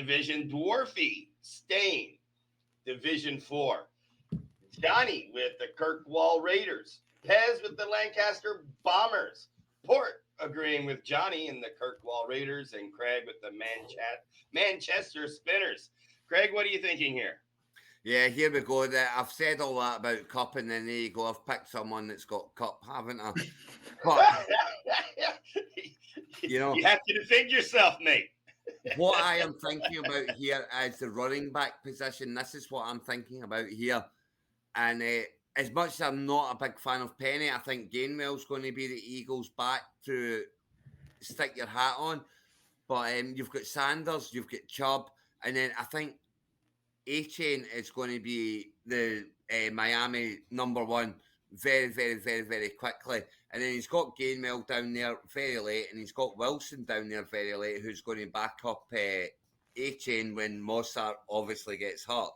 Division Dwarfie, Stane, Division 4. Johnny with the Kirkwall Raiders. Pez with the Lancaster Bombers. Port agreeing with Johnny in the Kirkwall Raiders, and Craig with the Manchester Spinners. Craig, what are you thinking here? Yeah, here we go. I've said all that about cup, and then there you go. I've picked someone that's got cup, haven't I? But you know You have to defend yourself, mate. what I am thinking about here is the running back position. This is what I'm thinking about here. And as much as I'm not a big fan of Penny, I think Gainwell's going to be the Eagles' back to stick your hat on. But you've got Sanders, you've got Chubb, and then I think A-Chain is going to be the Miami number one very, very, very, very quickly. And then he's got Gainwell down there very late, and he's got Wilson down there very late, who's going to back up A-Chain when Mossart obviously gets hurt.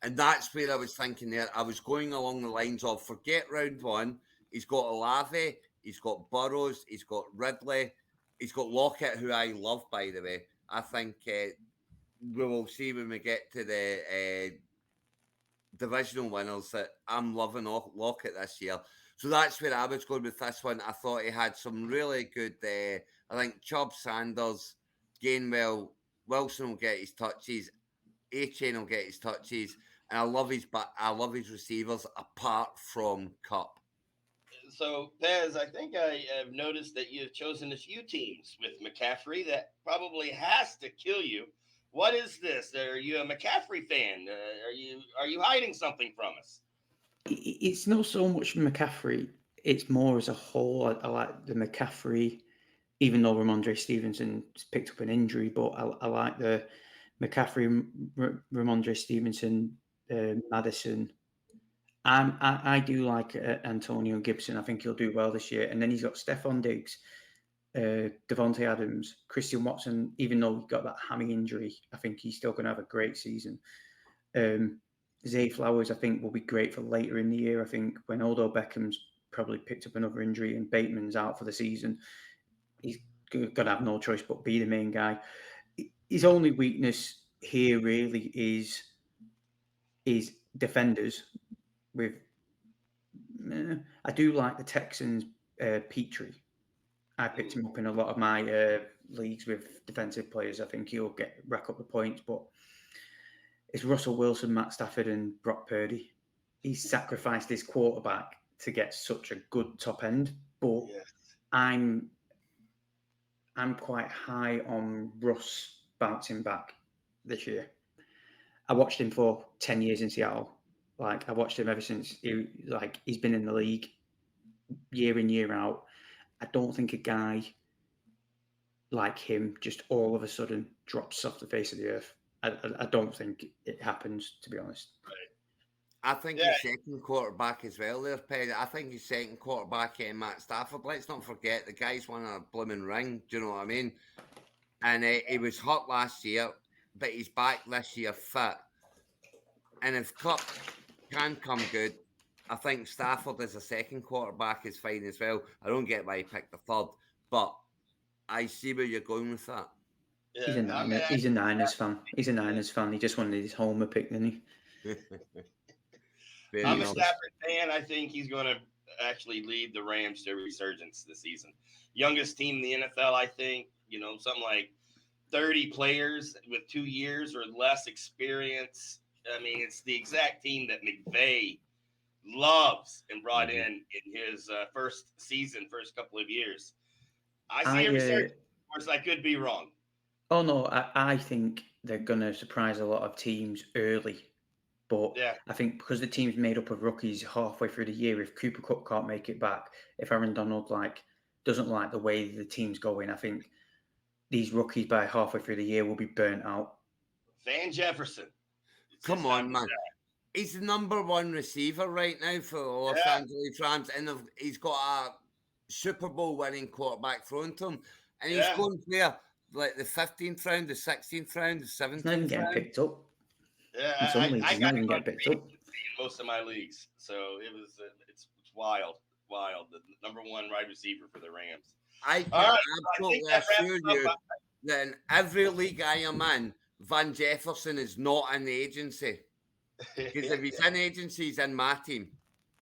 And that's where I was thinking there. I was going along the lines of forget round one. He's got Olave, he's got Burrows, he's got Ridley, he's got Lockett, who I love, by the way. I think we will see when we get to the divisional winners that I'm loving Lockett this year. So that's where I was going with this one. I thought he had some really good, I think Chubb, Sanders, Gainwell, Wilson will get his touches, A-Chain will get his touches, and I love his receivers apart from Cup. So, Pez, I think I have noticed that you've chosen a few teams with McCaffrey that probably has to kill you. What is this? Are you a McCaffrey fan? Are you hiding something from us? It's not so much McCaffrey. It's more as a whole. I like the McCaffrey, even though Ramondre Stevenson's picked up an injury, but I like the McCaffrey, Ramondre Stevenson, Madison. I do like Antonio Gibson. I think he'll do well this year. And then he's got Stephon Diggs, Devontae Adams, Christian Watson. Even though he got that hammy injury, I think he's still going to have a great season. Zay Flowers, I think, will be great for later in the year. I think when Odell Beckham's probably picked up another injury and Bateman's out for the season, he's going to have no choice but be the main guy. His only weakness here really is defenders. I do like the Texans' Petrie. I picked him up in a lot of my leagues with defensive players. I think he'll rack up the points, but it's Russell Wilson, Matt Stafford, and Brock Purdy. He's sacrificed his quarterback to get such a good top end, but yes. I'm quite high on Russ bouncing back this year. I watched him for 10 years in Seattle. I watched him ever since he's been in the league year in, year out. I don't think a guy like him just all of a sudden drops off the face of the earth. I don't think it happens, to be honest. Right. I think his second quarterback as well there, Ped. I think his second quarterback, Matt Stafford. Let's not forget, the guy's won a blooming ring. Do you know what I mean? And he was hot last year, but he's back this year fit. And if Cup can come good, I think Stafford as a second quarterback is fine as well. I don't get why he picked the third, but I see where you're going with that. Yeah, he's a Niners fan. He's a Niners fan. He just wanted his homer pick, didn't he? I'm a Stafford fan. I think he's going to actually lead the Rams to a resurgence this season. Youngest team in the NFL, I think. Something like 30 players with 2 years or less experience. I mean, it's the exact team that McVay loves and brought in his first couple of years. I see a resurgence. Of course, I could be wrong. Oh, no, I think they're going to surprise a lot of teams early. But I think because the team's made up of rookies halfway through the year, if Cooper Kupp can't make it back, if Aaron Donald doesn't like the way the team's going, I think these rookies by halfway through the year will be burnt out. Van Jefferson. Come on, man. He's the number one receiver right now for the Los Angeles Rams, and he's got a Super Bowl winning quarterback thrown to him. And he's going there like the 15th round, the 16th round, the 17th round. He's not even getting picked up. Yeah, in some leagues, he's not even getting picked up. In most of my leagues. So it's wild. The number one wide receiver for the Rams. I absolutely assure you, that in every league I am in, Van Jefferson is not in the agency. Because if he's in agency, he's in my team.